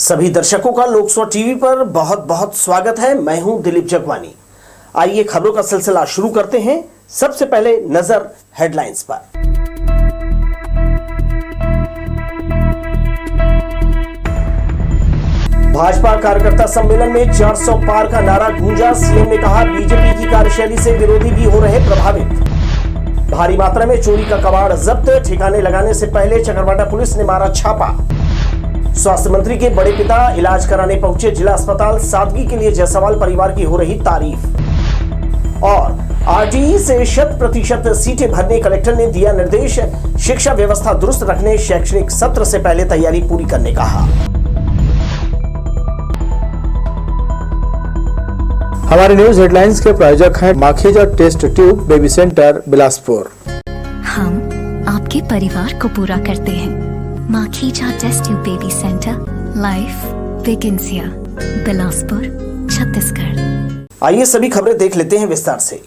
सभी दर्शकों का लोकसभा टीवी पर बहुत बहुत स्वागत है। मैं हूं दिलीप जगवानी। आइए खबरों का सिलसिला शुरू करते हैं। सबसे पहले नजर हेडलाइंस पर। भाजपा कार्यकर्ता सम्मेलन में 400 पार का नारा गूंजा। सीएम ने कहा, बीजेपी की कार्यशैली से विरोधी भी हो रहे प्रभावित। भारी मात्रा में चोरी का कबाड़ जब्त। ठिकाने लगाने से पहले चकरभाटा पुलिस ने मारा छापा। स्वास्थ्य मंत्री के बड़े पिता इलाज कराने पहुंचे जिला अस्पताल। सादगी के लिए जायसवाल परिवार की हो रही तारीफ। और आरटीई से 100% सीटें भरने कलेक्टर ने दिया निर्देश। शिक्षा व्यवस्था दुरुस्त रखने, शैक्षणिक सत्र से पहले तैयारी पूरी करने कहा। हमारे न्यूज हेडलाइंस के प्रायोजक हैं Makhija test tube baby centre Bilaspur. हम आपके परिवार को पूरा करते हैं। Makhija test tube baby centre, life begins here, Bilaspur, Chhattisgarh. आइए सभी खबरें देख लेते हैं विस्तार से।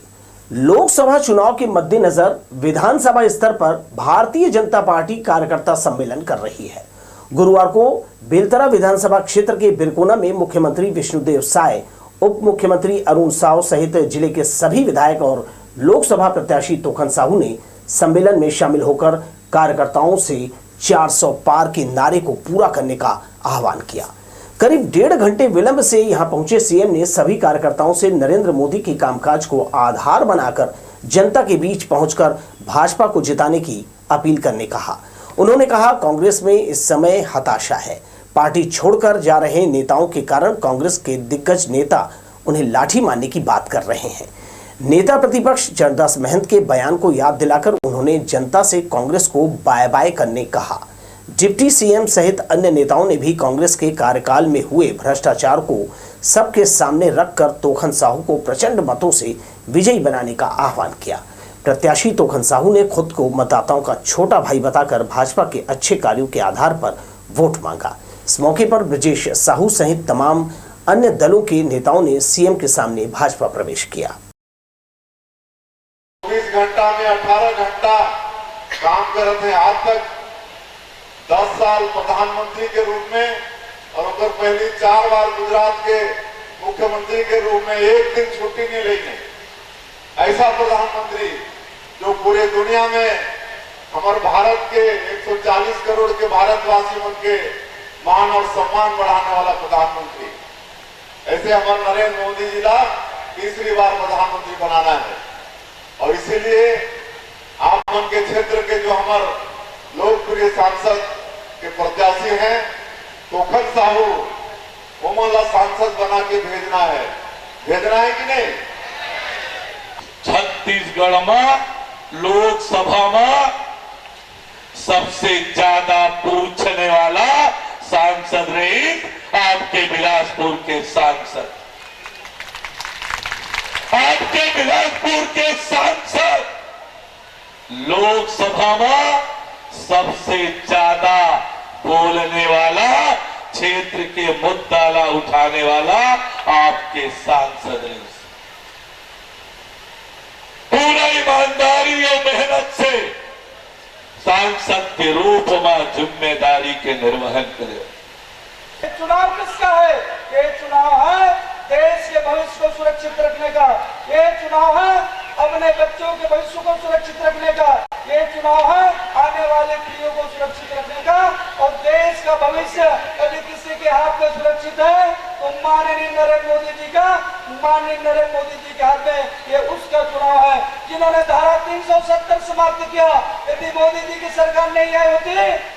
लोकसभा चुनाव के मद्देनजर विधानसभा स्तर पर भारतीय जनता पार्टी कार्यकर्ता सम्मेलन कर रही है। गुरुवार को बेलतरा विधानसभा क्षेत्र के बिरकोना में मुख्यमंत्री विष्णुदेव साय, उप मुख्यमंत्री अरुण साव सहित जिले के सभी विधायक और लोकसभा प्रत्याशी तोखन साहू ने सम्मेलन में शामिल होकर कार्यकर्ताओं से 400 पार के नारे को पूरा करने का आह्वान किया। करीब 1.5 घंटे विलंब से यहां पहुंचे सीएम ने सभी कार्यकर्ताओं से नरेंद्र मोदी के कामकाज को आधार बनाकर जनता के बीच पहुंचकर भाजपा को जिताने की अपील करने कहा। उन्होंने कहा, कांग्रेस में इस समय हताशा है। पार्टी छोड़कर जा रहे नेताओं के कारण कांग्रेस के दिग्गज नेता उन्हें लाठी मारने की बात कर रहे हैं। नेता प्रतिपक्ष चरणदास महंत के बयान को याद दिलाकर उन्होंने जनता से कांग्रेस को बाय बाय करने कहा। डिप्टी सीएम सहित अन्य नेताओं ने भी कांग्रेस के कार्यकाल में हुए भ्रष्टाचार को सबके सामने रखकर तोखन साहू को प्रचंड मतों से विजयी बनाने का आह्वान किया। प्रत्याशी तोखन साहू ने खुद को मतदाताओं का छोटा भाई बताकर भाजपा के अच्छे कार्यों के आधार पर वोट मांगा। इस मौके पर ब्रजेश साहू सहित तमाम अन्य दलों के नेताओं ने सीएम के सामने भाजपा प्रवेश किया। 24 घंटा में 18 घंटा काम करते हैं। आज तक 10 साल प्रधानमंत्री के रूप में और उधर पहली 4 बार गुजरात के मुख्यमंत्री के रूप में एक दिन छुट्टी नहीं लेंगे। ऐसा प्रधानमंत्री जो पूरे दुनिया में हमारे भारत के 140 करोड़ के भारतवासियों के मान और सम्मान बढ़ाने वाला प्रधानमंत्री। ऐसे हमारे नरेंद्र मोदी जी का तीसरी बार प्रधानमंत्री बनाना है और इसीलिए आप उनके क्षेत्र के जो हमारे लोकप्रिय सांसद के प्रत्याशी हैं तोखन साहू, उमला सांसद बना के भेजना है कि नहीं? छत्तीसगढ़ में लोकसभा में सबसे ज्यादा पूछने वाला सांसद रहे आपके बिलासपुर के सांसद। आपके बिलासपुर के सांसद लोकसभा में सबसे ज्यादा बोलने वाला, क्षेत्र के मुद्दा उठाने वाला आपके सांसद हैं। पूरा ईमानदारी और मेहनत से सांसद के रूप में जिम्मेदारी के निर्वहन करें। चुनाव किसका है? ये चुनाव है देश के भविष्य को सुरक्षित रखने का। ये चुनाव है अपने बच्चों के भविष्य को सुरक्षित रखने का। ये चुनाव है आने वाले पीढ़ियों को सुरक्षित रखने का। और देश का भविष्य यदि किसी के हाथ में सुरक्षित है तो माननीय नरेंद्र मोदी जी के हाथ में ये उसका चुनाव है। जिन्होंने धारा 370 समाप्त किया, यदि मोदी जी की सरकार नहीं आई होती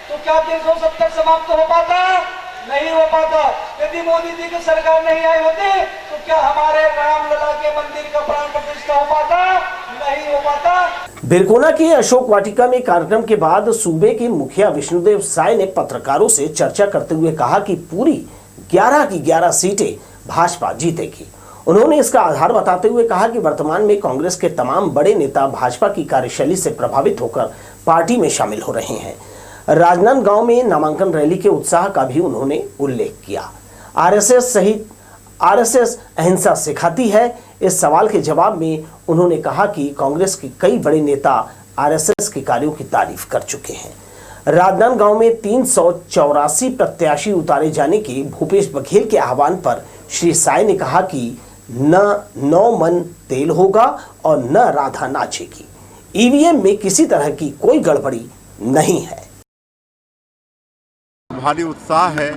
तो क्या 370 समाप्त हो पाता? नहीं हो पाता। यदि मोदी जी की सरकार नहीं आई होती तो क्या हमारे रामलला के मंदिर का प्राण प्रतिष्ठा हो पाता? नहीं हो पाता। बिरकोना के अशोक वाटिका में कार्यक्रम के बाद सूबे के मुखिया विष्णुदेव साय ने पत्रकारों से चर्चा करते हुए कहा कि पूरी 11 की 11 सीटें भाजपा जीतेगी। उन्होंने इसका आधार बताते हुए कहा कि वर्तमान में कांग्रेस के तमाम बड़े नेता भाजपा की कार्यशैली से प्रभावित होकर पार्टी में शामिल हो रहे हैं। राजनांदगांव में नामांकन रैली के उत्साह का भी उन्होंने उल्लेख किया। आरएसएस अहिंसा सिखाती है। इस सवाल के जवाब में उन्होंने कहा कि कांग्रेस के कई बड़े नेता आरएसएस के कार्यों की तारीफ कर चुके हैं। राजनांदगांव में 384 प्रत्याशी उतारे जाने के भूपेश बघेल के आह्वान पर श्री साय ने कहा कि न 9 मन तेल होगा और न राधा नाचेगी। ईवीएम में किसी तरह की कोई गड़बड़ी नहीं है। भारी उत्साह है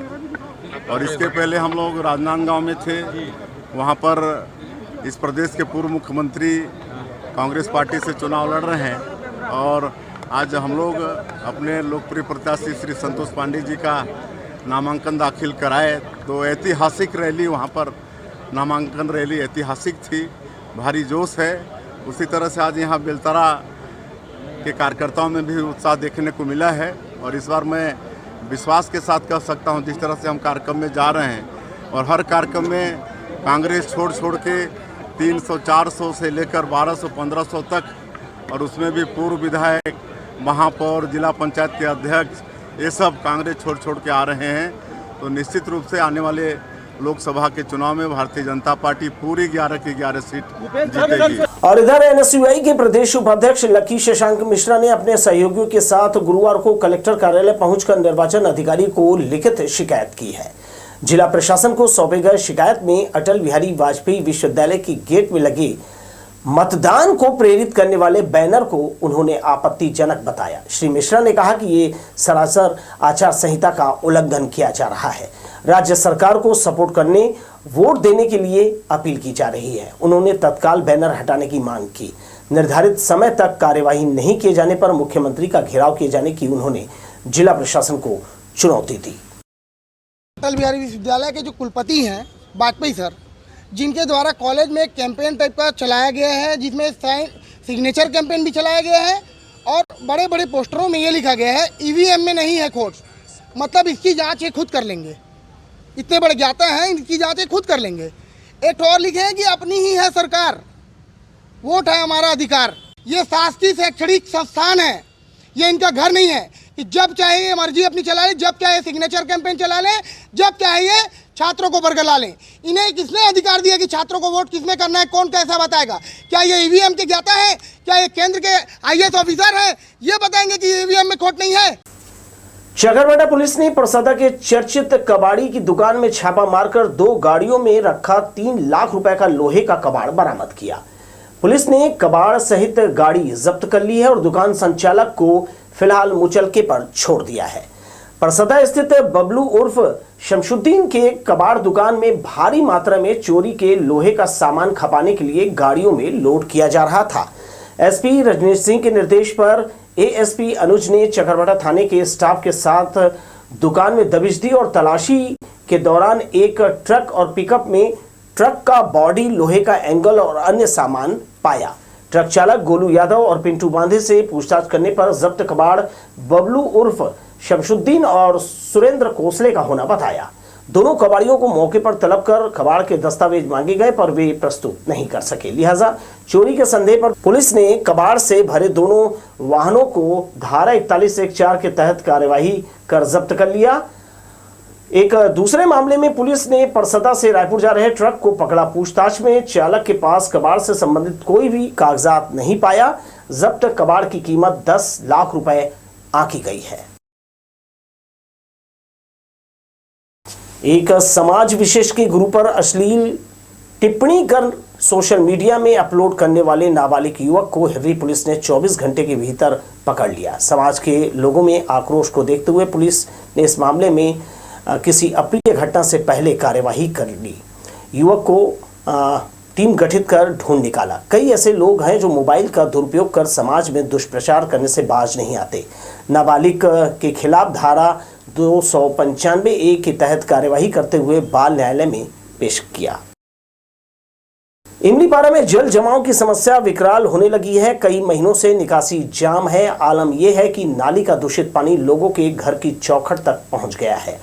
और इसके पहले हम लोग राजनांदगांव में थे। वहाँ पर इस प्रदेश के पूर्व मुख्यमंत्री कांग्रेस पार्टी से चुनाव लड़ रहे हैं और आज हम लोग अपने लोकप्रिय प्रत्याशी श्री संतोष पांडे जी का नामांकन दाखिल कराए। तो ऐतिहासिक रैली वहाँ पर नामांकन रैली ऐतिहासिक थी, भारी जोश है। उसी तरह से आज यहाँ बेलतरा के कार्यकर्ताओं में भी उत्साह देखने को मिला है और इस बार मैं विश्वास के साथ कह सकता हूँ जिस तरह से हम कार्यक्रम में जा रहे हैं और हर कार्यक्रम में कांग्रेस छोड़ के 300, 400 से लेकर 1200, 1500 तक और उसमें भी पूर्व विधायक, महापौर, जिला पंचायत के अध्यक्ष, ये सब कांग्रेस छोड़ के आ रहे हैं। तो निश्चित रूप से आने वाले लोकसभा के चुनाव में भारतीय जनता पार्टी पूरी 11 की 11 सीट जीतेगी। और इधर एनएसयूआई के प्रदेश उपाध्यक्ष लकी शशांक मिश्रा ने अपने सहयोगियों के साथ गुरुवार को कलेक्टर कार्यालय पहुंचकर निर्वाचन अधिकारी को लिखित शिकायत की है। जिला प्रशासन को सौंपे गए शिकायत में अटल बिहारी वाजपेयी विश्वविद्यालय की गेट में लगे मतदान को प्रेरित करने वाले बैनर को उन्होंने आपत्तिजनक बताया। श्री मिश्रा ने कहा कि ये सरासर आचार संहिता का उल्लंघन किया जा रहा है। राज्य सरकार को सपोर्ट करने, वोट देने के लिए अपील की जा रही है। उन्होंने तत्काल बैनर हटाने की मांग की। निर्धारित समय तक कार्यवाही नहीं किए जाने पर मुख्यमंत्री का घेराव किए जाने की उन्होंने जिला प्रशासन को चुनौती दी। अटल बिहारी विश्वविद्यालय के जो कुलपति हैं वाजपेयी सर, जिनके द्वारा कॉलेज में एक कैंपेन टाइप का चलाया गया है जिसमें सिग्नेचर कैंपेन भी चलाया गया है और बड़े बड़े पोस्टरों में ये लिखा गया है ईवीएम में नहीं है खोट, मतलब इसकी जांच ये खुद कर लेंगे। इतने बड़े ज्ञाता हैं, इनकी जांच ये खुद कर लेंगे। एक और लिखे हैं कि अपनी ही है सरकार, वोट है हमारा अधिकार। ये शासकीय शैक्षणिक संस्थान है, ये इनका घर नहीं है कि जब चाहे ये मर्जी अपनी चला लें, जब चाहे सिग्नेचर कैंपेन चला लें, जब चाहे ये छात्रों को बरगला लें। इन्हें किसने अधिकार दिया कि छात्रों को वोट किसमें करना है, कौन कैसा बताएगा? क्या ये ईवीएम के ज्ञाता है? क्या ये केंद्र के आईएएस ऑफिसर है? ये बताएंगे कि ईवीएम में खोट नहीं है। चकरभाटा पुलिस ने परसदा के चर्चित कबाड़ी की दुकान में छापा मारकर 2 गाड़ियों में रखा 3 लाख रुपए का लोहे का कबाड़ बरामद किया। पुलिस ने कबाड़ सहित गाड़ी जब्त कर ली है और दुकान संचालक को फिलहाल मुचलके पर छोड़ दिया है। परसदा स्थित बबलू उर्फ शमशुद्दीन के कबाड़ दुकान में भारी मात्रा में चोरी के लोहे का सामान खपाने के लिए गाड़ियों में लोड किया जा रहा था। एसपी रजनीश सिंह के निर्देश पर एएसपी अनुज ने चकरभाटा थाने के स्टाफ के साथ दुकान में दबिश दी और तलाशी के दौरान एक ट्रक और पिकअप में ट्रक का बॉडी, लोहे का एंगल और अन्य सामान पाया। ट्रक चालक गोलू यादव और पिंटू बांधे से पूछताछ करने पर जब्त कबाड़ बबलू उर्फ शमशुद्दीन और सुरेंद्र कोसले का होना बताया। दोनों कबाड़ियों को मौके पर तलब कर कबाड़ के दस्तावेज मांगे गए पर वे प्रस्तुत नहीं कर सके, लिहाजा चोरी के संदेह पर पुलिस ने कबाड़ से भरे दोनों वाहनों को धारा 4114 के तहत कार्यवाही कर जब्त कर लिया। एक दूसरे मामले में पुलिस ने परसदा से रायपुर जा रहे ट्रक को पकड़ा। पूछताछ में चालक के पास कबाड़ से संबंधित कोई भी कागजात नहीं पाया। जब्त कबाड़ की कीमत 10 लाख रुपए आंकी गई है। एक समाज विशेष के गुरु पर अश्लील टिप्पणी कर सोशल मीडिया में अपलोड करने वाले नाबालिग युवक को हिर्री पुलिस ने 24 घंटे के भीतर पकड़ लिया। समाज के लोगों में आक्रोश को देखते हुए पुलिस ने इस मामले में किसी अप्रिय घटना से पहले कार्यवाही कर ली। युवक को टीम गठित कर ढूंढ निकाला। कई ऐसे लोग हैं जो मोबाइल का दुरुपयोग कर समाज में दुष्प्रचार करने से बाज नहीं आते। नाबालिग के खिलाफ धारा 295A के तहत कार्यवाही करते हुए बाल न्यायालय में पेश किया। इमलीपारा में जल जमाव की समस्या विकराल होने लगी है। कई महीनों से निकासी जाम है। आलम यह है कि नाली का दूषित पानी लोगों के घर की चौखट तक पहुंच गया है।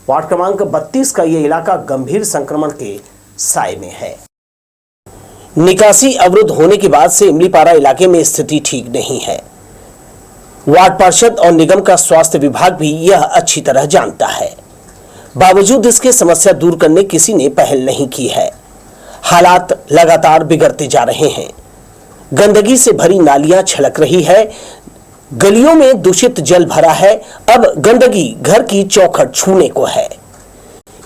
वार्ड क्रमांक 32 का यह इलाका गंभीर संक्रमण के साए में है। निकासी अवरुद्ध होने के बाद से इमलीपारा इलाके में स्थिति ठीक नहीं है। वार्ड पार्षद और निगम का स्वास्थ्य विभाग भी यह अच्छी तरह जानता है। बावजूद इसके समस्या दूर करने किसी ने पहल नहीं की है। हालात लगातार बिगड़ते जा रहे हैं। गंदगी से भरी नालियां छलक रही है। गलियों में दूषित जल भरा है। अब गंदगी घर की चौखट छूने को है।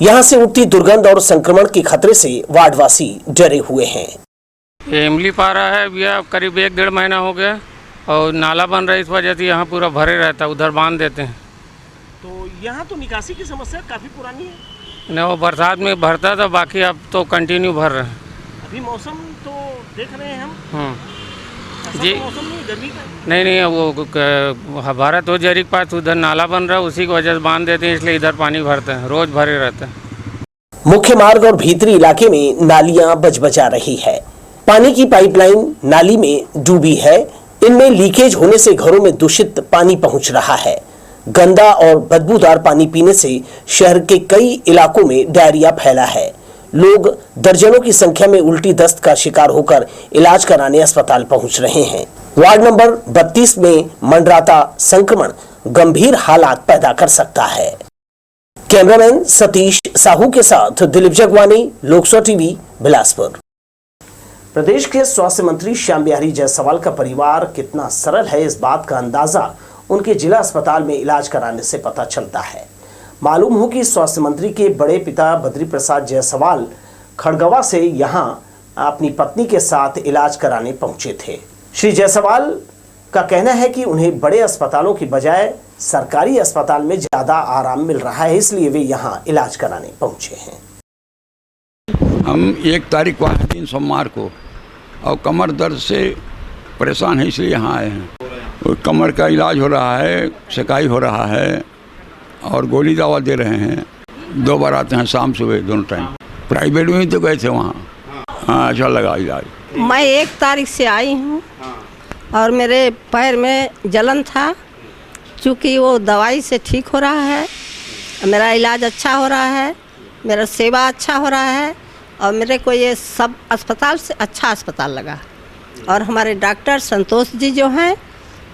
यहां से उठती दुर्गंध और संक्रमण के खतरे से वार्डवासी डरे हुए हैं। ये इमली पारा है भैया, करीब 1-1.5 महीना हो गया और नाला बन रहा है, इस वजह से यहाँ पूरा भरे रहता है, उधर बांध देते हैं। तो यहाँ तो निकासी की समस्या काफी पुरानी है। न वो बरसात में भरता था, बाकी अब तो कंटिन्यू भर रहे हैं। अभी मौसम तो देख रहे हैं हम। जी तो मौसम नहीं, गर्मी का नहीं वो हमारा तो जरी के पास उधर नाला बन रहा है, उसी की वजह से बांध देते हैं, इसलिए इधर पानी भरते हैं, रोज भरे रहते हैं। मुख्य मार्ग और भीतरी इलाके में नालियां बजबजा रही है। पानी की पाइपलाइन नाली में डूबी है। इनमें लीकेज होने से घरों में दूषित पानी पहुंच रहा है। गंदा और बदबूदार पानी पीने से शहर के कई इलाकों में डायरिया फैला है। लोग दर्जनों की संख्या में उल्टी दस्त का शिकार होकर इलाज कराने अस्पताल पहुंच रहे हैं। वार्ड नंबर 32 में मंडराता संक्रमण गंभीर हालात पैदा कर सकता है। कैमरामैन सतीश साहू के साथ दिलीप जगवानी, लोकसभा टीवी, बिलासपुर। प्रदेश के स्वास्थ्य मंत्री श्याम बिहारी जायसवाल का परिवार कितना सरल है, इस बात का अंदाजा उनके जिला अस्पताल में इलाज कराने से पता चलता है। मालूम हो कि स्वास्थ्य मंत्री के बड़े पिता बद्री प्रसाद जायसवाल खड़गवा से यहां अपनी पत्नी के साथ इलाज कराने पहुंचे थे। श्री जायसवाल का कहना है कि उन्हें बड़े अस्पतालों की बजाय सरकारी अस्पताल में ज्यादा आराम मिल रहा है, इसलिए वे यहां इलाज कराने पहुंचे हैं। हम 1 तारीख वहाँ 3 सोमवार को और कमर दर्द से परेशान है, इसलिए यहाँ आए हैं। और कमर का इलाज हो रहा है, सिकाई हो रहा है और गोली दवा दे रहे हैं। 2 बार आते हैं, शाम सुबह दोनों टाइम। प्राइवेट में ही तो गए थे वहाँ। हाँ, अच्छा लगा इलाज। मैं 1 तारीख से आई हूँ और मेरे पैर में जलन था, चूँकि वो दवाई से ठीक हो रहा है, मेरा इलाज अच्छा हो रहा है, मेरा सेवा अच्छा हो रहा है और मेरे को ये सब अस्पताल से अच्छा अस्पताल लगा। और हमारे डॉक्टर संतोष जी जो हैं,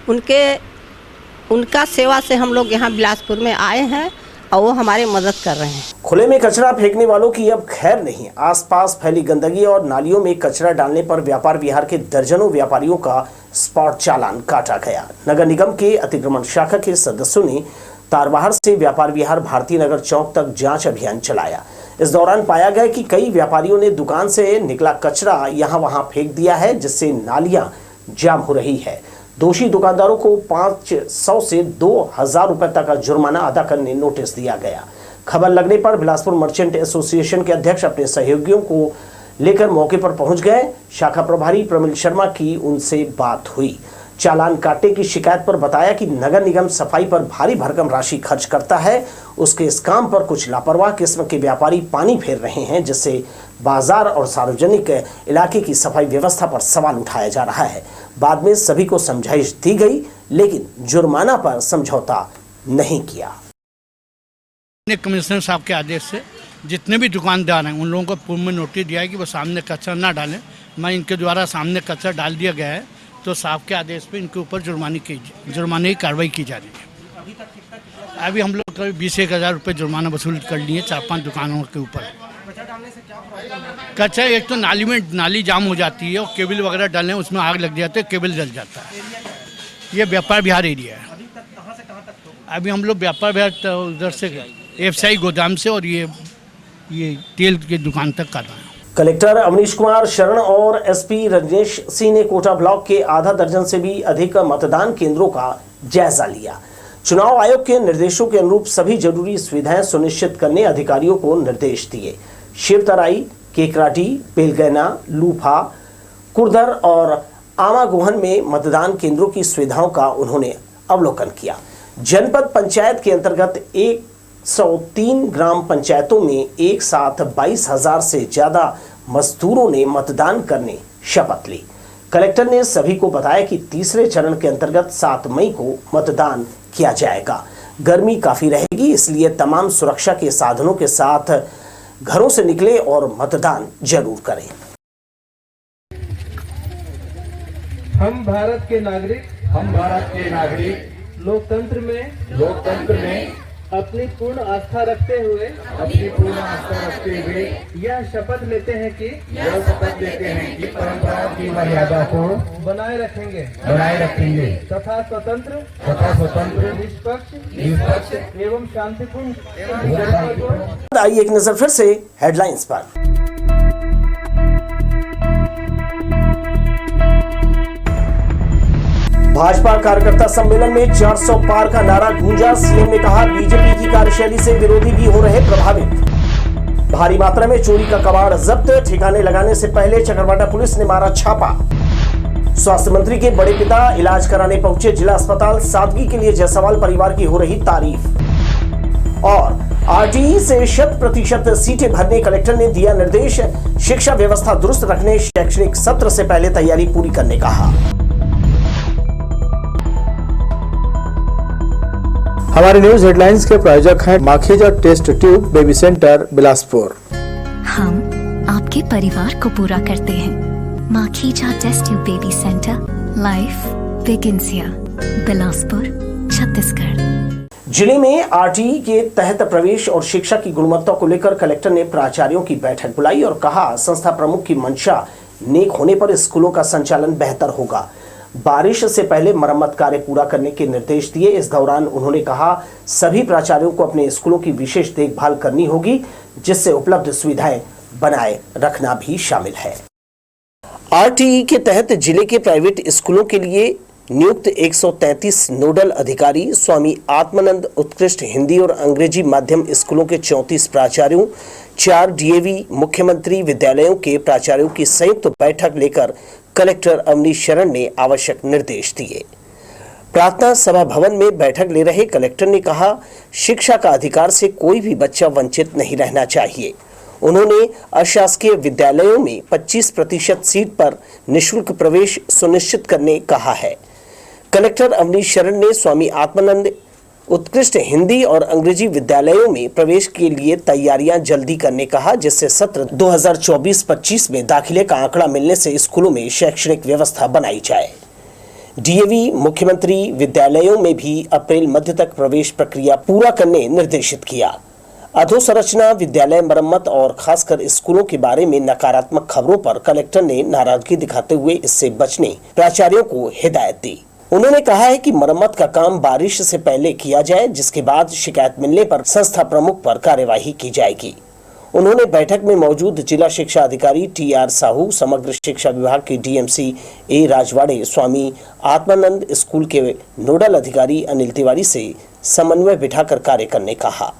उनका सेवा से हम लोग यहाँ बिलासपुर में आए हैं और वो हमारी मदद कर रहे हैं। खुले में कचरा फेंकने वालों की अब खैर नहीं। आसपास फैली गंदगी और नालियों में कचरा डालने पर व्यापार विहार के दर्जनों व्यापारियों का स्पॉट चालान काटा गया। नगर निगम के अतिक्रमण शाखा के सदस्यों ने तारबहार से व्यापार विहार भारती नगर चौक तक जांच अभियान चलाया। इस दौरान पाया गया कि कई व्यापारियों ने दुकान से निकला कचरा यहाँ वहां फेंक दिया है, जिससे नालियां जाम हो रही है। दोषी दुकानदारों को 500 से 2000 रुपए तक का जुर्माना अदा करने नोटिस दिया गया। खबर लगने पर बिलासपुर मर्चेंट एसोसिएशन के अध्यक्ष अपने सहयोगियों को लेकर मौके पर पहुंच गए। शाखा प्रभारी प्रमिल शर्मा की उनसे बात हुई। चालान काटने की शिकायत पर बताया कि नगर निगम सफाई पर भारी भरकम राशि खर्च करता है। उसके इस काम पर कुछ लापरवाह किस्म के व्यापारी पानी फेर रहे हैं, जिससे बाजार और सार्वजनिक इलाके की सफाई व्यवस्था पर सवाल उठाया जा रहा है। बाद में सभी को समझाइश दी गई, लेकिन जुर्माना पर समझौता नहीं किया। कमिश्नर साहब के आदेश से जितने भी दुकानदार हैं उन लोगों को पूर्व में नोटिस दिया है कि वो सामने कचरा ना डालें। मैं इनके द्वारा सामने कचरा डाल दिया गया है, तो साहब के आदेश पे इनके ऊपर जुर्माने की कार्रवाई की जा रही है। अभी हम लोग करीब 20-1 रुपये जुर्माना वसूल कर लिए 4-5 दुकानों के ऊपर। कचरा एक तो नाली जाम हो जाती है और केबल वगैरह डालें, उसमें आग लग जाती है, केबल जल जाता है। ये व्यापार विहार एरिया है। अभी हम लोग व्यापार विहार उधर से एफसीआई गोदाम से और ये तेल की दुकान तक कर रहे हैं। कलेक्टर अवनीश कुमार शरण और एसपी रजनेश सिंह ने कोटा ब्लॉक के आधा दर्जन से भी अधिक मतदान केंद्रों का जायजा लिया। चुनाव आयोग के निर्देशों के अनुरूप सभी जरूरी सुविधाएं सुनिश्चित करने अधिकारियों को निर्देश दिए। शिवतराई, केकराटी, बेलगैना, लूफा, कुर्दर और आमागोहन में मतदान केंद्रों की सुविधाओं का उन्होंने अवलोकन किया। जनपद पंचायत के अंतर्गत 103 ग्राम पंचायतों में एक साथ 22,000 से ज्यादा मजदूरों ने मतदान करने शपथ ली। कलेक्टर ने सभी को बताया कि तीसरे चरण के अंतर्गत 7 मई को मतदान किया जाएगा। गर्मी काफी रहेगी, इसलिए तमाम सुरक्षा के साधनों के साथ घरों से निकले और मतदान जरूर करें। हम भारत के नागरिक लोकतंत्र में अपनी पूर्ण आस्था रखते हुए यह शपथ लेते हैं कि परंपरा की मर्यादा को बनाए रखेंगे तथा स्वतंत्र निष्पक्ष एवं शांतिपूर्ण। आइए एक नजर फिर से हेडलाइंस पर। भाजपा कार्यकर्ता सम्मेलन में 400 पार का नारा गूंजा। सीएम ने कहा बीजेपी की कार्यशैली से विरोधी भी हो रहे प्रभावित। भारी मात्रा में चोरी का कबाड़ जब्त। ठिकाने लगाने से पहले चकरभाटा पुलिस ने मारा छापा। स्वास्थ्य मंत्री के बड़े पिता इलाज कराने पहुंचे जिला अस्पताल। सादगी के लिए जायसवाल परिवार की हो रही तारीफ। और आरटीई से 100% सीटें भरने कलेक्टर ने दिया निर्देश। शिक्षा व्यवस्था दुरुस्त रखने, शैक्षणिक सत्र से पहले तैयारी पूरी करने कहा। हमारे न्यूज हेडलाइंस के प्रायोजक हैं Makhija test tube baby centre Bilaspur. हम आपके परिवार को पूरा करते हैं। Makhija test tube baby centre, life begins here, Bilaspur, Chhattisgarh. जिले में आरटीई के तहत प्रवेश और शिक्षा की गुणवत्ता को लेकर कलेक्टर ने प्राचार्यों की बैठक बुलाई और कहा संस्था प्रमुख की मंशा नेक होने पर स्कूलों का संचालन बेहतर होगा। बारिश से पहले मरम्मत कार्य पूरा करने के निर्देश दिए। इस दौरान उन्होंने कहा सभी प्राचार्यों को अपने स्कूलों की विशेष देखभाल करनी होगी, जिससे उपलब्ध सुविधाएं बनाए रखना भी शामिल है। आरटीई के तहत जिले के प्राइवेट स्कूलों के लिए नियुक्त 133 नोडल अधिकारी, स्वामी आत्मानंद उत्कृष्ट हिंदी और अंग्रेजी माध्यम स्कूलों के 34 प्राचार्यों, 4 डीएवी मुख्यमंत्री विद्यालयों के प्राचार्यों की संयुक्त बैठक लेकर कलेक्टर अवनीश शरण ने आवश्यक निर्देश दिए। प्रार्थना सभा भवन में बैठक ले रहे कलेक्टर ने कहा शिक्षा का अधिकार से कोई भी बच्चा वंचित नहीं रहना चाहिए। उन्होंने अशासकीय विद्यालयों में 25% सीट पर निःशुल्क प्रवेश सुनिश्चित करने कहा है। कलेक्टर अवनीश शरण ने स्वामी आत्मानंद उत्कृष्ट हिंदी और अंग्रेजी विद्यालयों में प्रवेश के लिए तैयारियां जल्दी करने कहा, जिससे सत्र 2024-25 में दाखिले का आंकड़ा मिलने से स्कूलों में शैक्षणिक व्यवस्था बनाई जाए। डीएवी मुख्यमंत्री विद्यालयों में भी अप्रैल मध्य तक प्रवेश प्रक्रिया पूरा करने निर्देशित किया। अधोसंरचना, विद्यालय मरम्मत और खासकर स्कूलों के बारे में नकारात्मक खबरों पर कलेक्टर ने नाराजगी दिखाते हुए इससे बचने प्राचार्यों को हिदायत दी। उन्होंने कहा है कि मरम्मत का काम बारिश से पहले किया जाए, जिसके बाद शिकायत मिलने पर संस्था प्रमुख पर कार्यवाही की जाएगी। उन्होंने बैठक में मौजूद जिला शिक्षा अधिकारी टीआर साहू, समग्र शिक्षा विभाग के डीएमसी ए राजवाड़े, स्वामी आत्मानंद स्कूल के नोडल अधिकारी अनिल तिवारी से समन्वय बिठाकर कार्य करने कहा।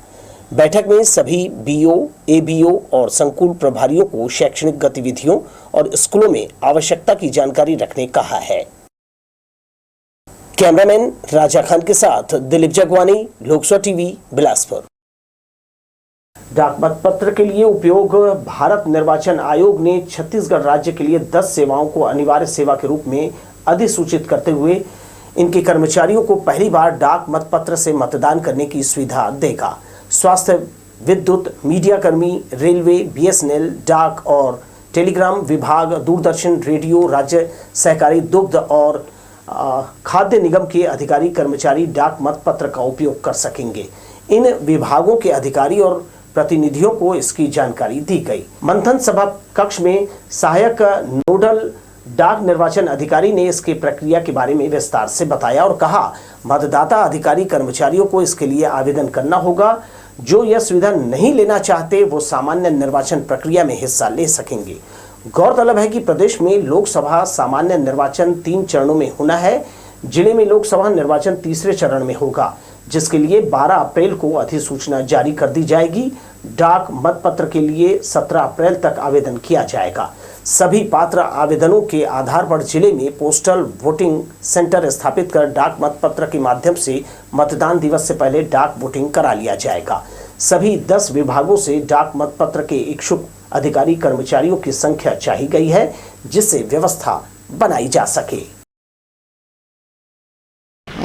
बैठक में सभी बीओ, एबीओ और संकुल प्रभारियों को शैक्षणिक गतिविधियों और स्कूलों में आवश्यकता की जानकारी रखने कहा है। कैमरामैन राजा खान के साथ दिलीप जगवानी, लोकसभा टीवी, बिलासपुर। डाक मतपत्र के लिए उपयोग भारत निर्वाचन आयोग ने छत्तीसगढ़ राज्य के लिए 10 सेवाओं को अनिवार्य सेवा के रूप में अधिसूचित करते हुए इनके कर्मचारियों को पहली बार डाक मतपत्र से मतदान करने की सुविधा देगा। स्वास्थ्य, विद्युत, मीडिया कर्मी, रेलवे, बीएसएनएल, डाक और टेलीग्राम विभाग, दूरदर्शन, रेडियो, राज्य सहकारी दुग्ध और खाद्य निगम के अधिकारी कर्मचारी डाक मतपत्र का उपयोग कर सकेंगे। इन विभागों के अधिकारी और प्रतिनिधियों को इसकी जानकारी दी गई। मंथन सभा कक्ष में सहायक नोडल डाक निर्वाचन अधिकारी ने इसकी प्रक्रिया के बारे में विस्तार से बताया और कहा मतदाता अधिकारी कर्मचारियों को इसके लिए आवेदन करना होगा। जो यह सुविधा नहीं लेना चाहते वो सामान्य निर्वाचन प्रक्रिया में हिस्सा ले सकेंगे। गौरतलब है कि प्रदेश में लोकसभा सामान्य निर्वाचन 3 चरणों में होना है। जिले में लोकसभा निर्वाचन तीसरे चरण में होगा, जिसके लिए 12 अप्रैल को अधिसूचना जारी कर दी जाएगी। डाक मतपत्र के लिए 17 अप्रैल तक आवेदन किया जाएगा। सभी पात्र आवेदनों के आधार पर जिले में पोस्टल वोटिंग सेंटर स्थापित कर डाक मतपत्र के माध्यम से मतदान दिवस से पहले डाक वोटिंग करा लिया जाएगा। सभी 10 विभागों से डाक मतपत्र के इच्छुक अधिकारी कर्मचारियों की संख्या चाही गई है, जिससे व्यवस्था बनाई जा सके।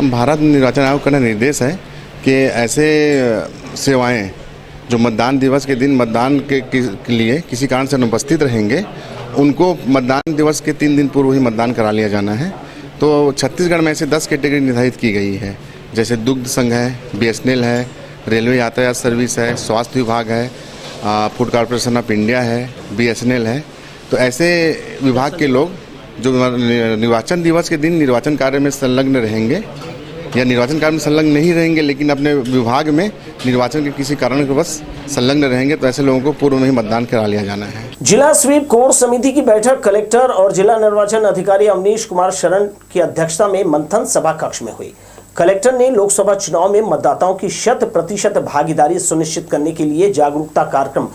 भारत निर्वाचन आयोग का निर्देश है कि ऐसे सेवाएं जो मतदान दिवस के दिन मतदान के लिए किसी कारण से अनुपस्थित रहेंगे, उनको मतदान दिवस के 3 दिन पूर्व ही मतदान करा लिया जाना है। तो छत्तीसगढ़ में ऐसे 10 कैटेगरी निर्धारित की गई है, जैसे दुग्ध संघ है, बीएसएनएल है, रेलवे यातायात सर्विस है, स्वास्थ्य विभाग है, फूड कॉरपोरेशन ऑफ इंडिया है, BSNL है। तो ऐसे विभाग के लोग जो निर्वाचन दिवस के दिन निर्वाचन कार्य में संलग्न रहेंगे या निर्वाचन कार्य में संलग्न नहीं रहेंगे लेकिन अपने विभाग में निर्वाचन के किसी कारणवश संलग्न रहेंगे, तो ऐसे लोगों को पूर्व में ही मतदान करा लिया जाना है। जिला स्वीप कोर समिति की बैठक कलेक्टर और जिला निर्वाचन अधिकारी अवनीश कुमार शरण की अध्यक्षता में मंथन सभा कक्ष में हुई। कलेक्टर ने लोकसभा चुनाव में मतदाताओं की 100% भागीदारी सुनिश्चित करने के लिए जागरूकता कार्यक्रम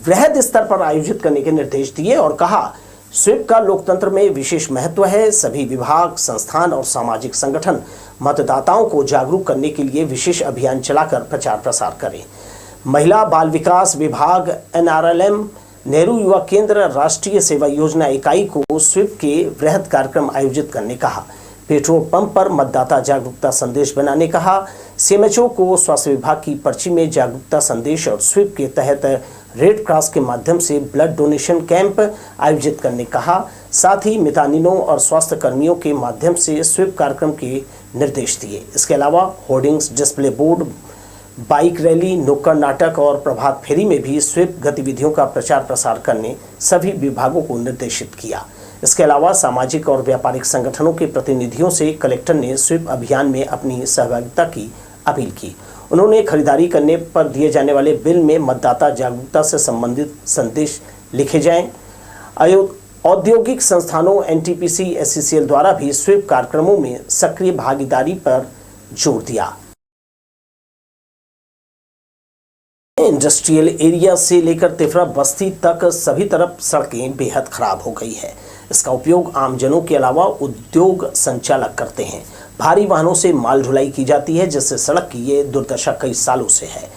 वृहद स्तर पर आयोजित करने के निर्देश दिए और कहा, स्वीप का लोकतंत्र में विशेष महत्व है। सभी विभाग, संस्थान और सामाजिक संगठन मतदाताओं को जागरूक करने के लिए विशेष अभियान चलाकर प्रचार प्रसार करें। महिला बाल विकास विभाग, NRLM, नेहरू युवा केंद्र, राष्ट्रीय सेवा योजना इकाई को स्वीप के वृहद कार्यक्रम आयोजित करने कहा। पेट्रोल पंप पर मतदाता जागरूकता संदेश बनाने कहा। CMHO को स्वास्थ्य विभाग की पर्ची में जागरूकता संदेश और स्वीप के तहत रेड क्रॉस के माध्यम से ब्लड डोनेशन कैंप आयोजित करने कहा। साथ ही मितानिनों और स्वास्थ्य कर्मियों के माध्यम से स्वीप कार्यक्रम के निर्देश दिए। इसके अलावा hoardings, display board, bike rally, नुक्कड़ नाटक और प्रभात फेरी में भी स्वीप गतिविधियों का प्रचार प्रसार करने सभी विभागों को निर्देशित किया। इसके अलावा सामाजिक और व्यापारिक संगठनों के प्रतिनिधियों से कलेक्टर ने स्वीप अभियान में अपनी सहभागिता की अपील की। उन्होंने खरीदारी करने पर दिए जाने वाले बिल में मतदाता जागरूकता से संबंधित संदेश लिखे जाएं। औद्योगिक संस्थानों NTPC, SCCL द्वारा भी स्वीप कार्यक्रमों में सक्रिय भागीदारी पर जोर दिया। इंडस्ट्रियल एरिया से लेकर तिफरा बस्ती तक सभी तरफ सड़कें बेहद खराब हो गई है। इसका उपयोग आमजनों के अलावा उद्योग संचालक करते हैं। भारी वाहनों से माल ढुलाई की जाती है, जिससे सड़क की ये दुर्दशा कई सालों से है।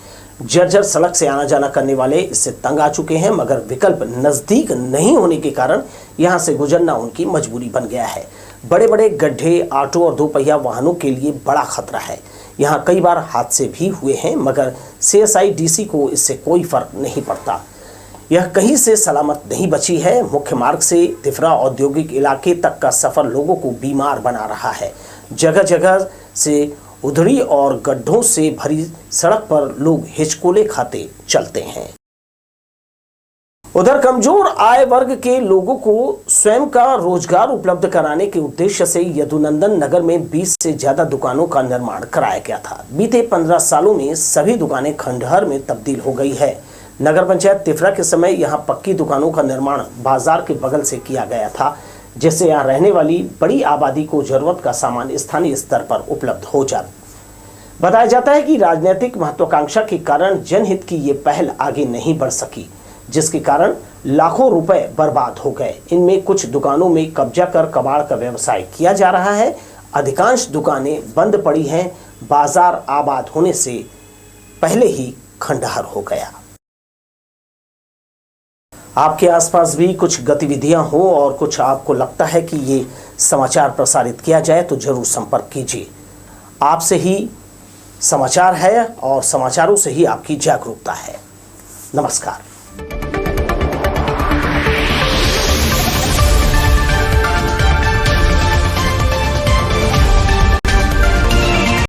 जर्जर सड़क से आना जाना करने वाले इससे तंग आ चुके हैं, मगर विकल्प नजदीक नहीं होने के कारण यहां से गुजरना उनकी मजबूरी बन गया है। बड़े बड़े गड्ढे ऑटो और दोपहिया वाहनों के लिए बड़ा खतरा है। यहां कई बार हादसे भी हुए हैं, मगर CSI DC को इससे कोई फर्क नहीं पड़ता। यह कहीं से सलामत नहीं बची है। मुख्य मार्ग से तिफरा औद्योगिक इलाके तक का सफर लोगों को बीमार बना रहा है। जगह जगह से उधड़ी और गड्ढों से भरी सड़क पर लोग हिचकोले खाते चलते हैं। उधर कमजोर आय वर्ग के लोगों को स्वयं का रोजगार उपलब्ध कराने के उद्देश्य से यदुनंदन नगर में 20 से ज्यादा दुकानों का निर्माण कराया गया था। बीते 15 सालों में सभी दुकानें खंडहर में तब्दील हो गई है। नगर पंचायत तिफरा के समय यहां पक्की दुकानों का निर्माण बाजार के बगल से किया गया था, जिससे यहां रहने वाली बड़ी आबादी को जरूरत का सामान स्थानीय स्तर पर उपलब्ध हो जाता। बताया जाता है कि राजनीतिक महत्वाकांक्षा के कारण जनहित की ये पहल आगे नहीं बढ़ सकी, जिसके कारण लाखों रुपए बर्बाद हो गए। इनमें कुछ दुकानों में कब्जा कर कबाड़ का व्यवसाय किया जा रहा है। अधिकांश दुकानें बंद पड़ी हैं। बाजार आबाद होने से पहले ही खंडहर हो गया। आपके आसपास भी कुछ गतिविधियां हो और कुछ आपको लगता है कि ये समाचार प्रसारित किया जाए तो जरूर संपर्क कीजिए। आपसे ही समाचार है और समाचारों से ही आपकी जागरूकता है। नमस्कार।